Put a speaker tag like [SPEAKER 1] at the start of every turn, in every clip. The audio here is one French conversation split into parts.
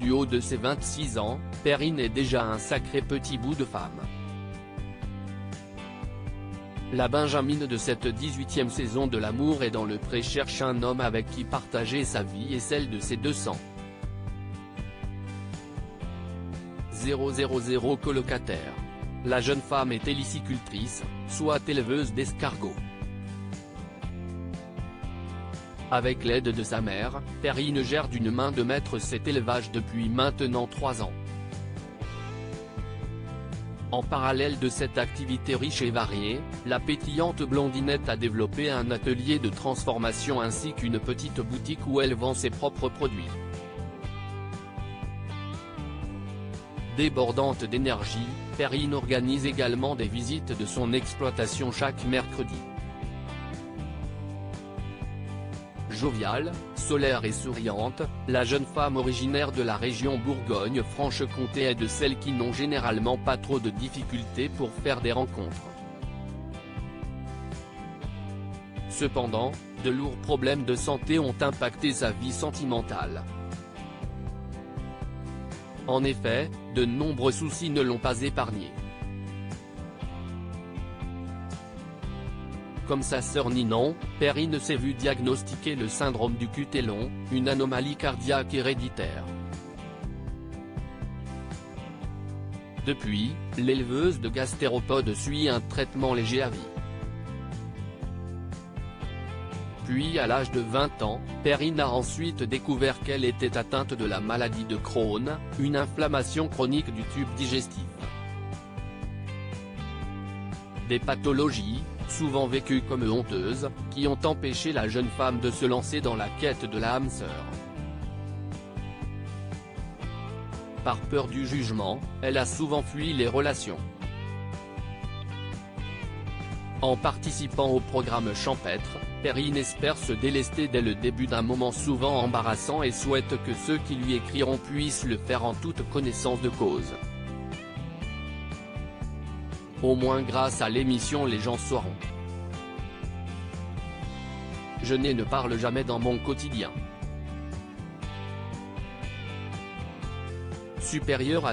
[SPEAKER 1] Du haut de ses 26 ans, Perrine est déjà un sacré petit bout de femme. La Benjamine de cette 18e saison de L'amour est dans le pré cherche un homme avec qui partager sa vie et celle de ses 200 000 colocataires. La jeune femme est hélicicultrice, soit éleveuse d'escargots. Avec l'aide de sa mère, Perrine gère d'une main de maître cet élevage depuis maintenant 3 ans. En parallèle de cette activité riche et variée, la pétillante blondinette a développé un atelier de transformation ainsi qu'une petite boutique où elle vend ses propres produits. Débordante d'énergie, Perrine organise également des visites de son exploitation chaque mercredi. Joviale, solaire et souriante, la jeune femme originaire de la région Bourgogne-Franche-Comté est de celles qui n'ont généralement pas trop de difficultés pour faire des rencontres. Cependant, de lourds problèmes de santé ont impacté sa vie sentimentale. En effet, de nombreux soucis ne l'ont pas épargnée. Comme sa sœur Ninon, Perrine s'est vue diagnostiquer le syndrome du cuté long, une anomalie cardiaque héréditaire. Depuis, l'éleveuse de gastéropodes suit un traitement léger à vie. Puis à l'âge de 20 ans, Perrine a ensuite découvert qu'elle était atteinte de la maladie de Crohn, une inflammation chronique du tube digestif. Des pathologies, souvent vécues comme honteuses, qui ont empêché la jeune femme de se lancer dans la quête de la âme sœur. Par peur du jugement, elle a souvent fui les relations. En participant au programme champêtre, Perrine espère se délester dès le début d'un moment souvent embarrassant et souhaite que ceux qui lui écriront puissent le faire en toute connaissance de cause. Au moins grâce à l'émission les gens sauront. Je ne parle jamais dans mon quotidien. Supérieur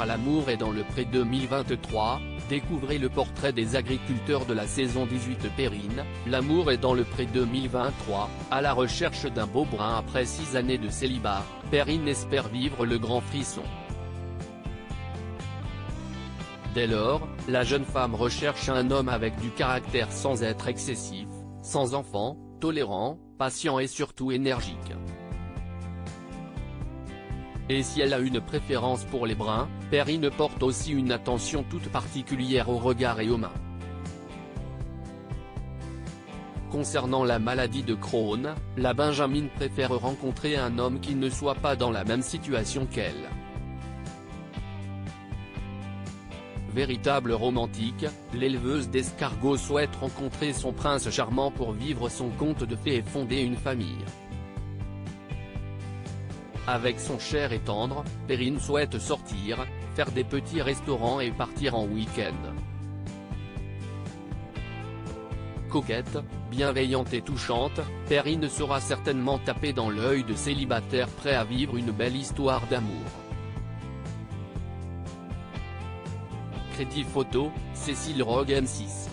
[SPEAKER 1] à l'amour et dans le pré 2023, découvrez le portrait des agriculteurs de la saison 18 Perrine, L'amour est dans le pré 2023, à la recherche d'un beau brin après 6 années de célibat, Perrine espère vivre le grand frisson. Dès lors, la jeune femme recherche un homme avec du caractère sans être excessif, sans enfant, tolérant, patient et surtout énergique. Et si elle a une préférence pour les bruns, Perrine porte aussi une attention toute particulière au regard et aux mains. Concernant la maladie de Crohn, la Benjamine préfère rencontrer un homme qui ne soit pas dans la même situation qu'elle. Véritable romantique, l'éleveuse d'escargots souhaite rencontrer son prince charmant pour vivre son conte de fées et fonder une famille. Avec son cher et tendre, Perrine souhaite sortir, faire des petits restaurants et partir en week-end. Coquette, bienveillante et touchante, Perrine saura certainement taper dans l'œil de célibataires prêts à vivre une belle histoire d'amour. Crédit photo, Cécile Rogue M6.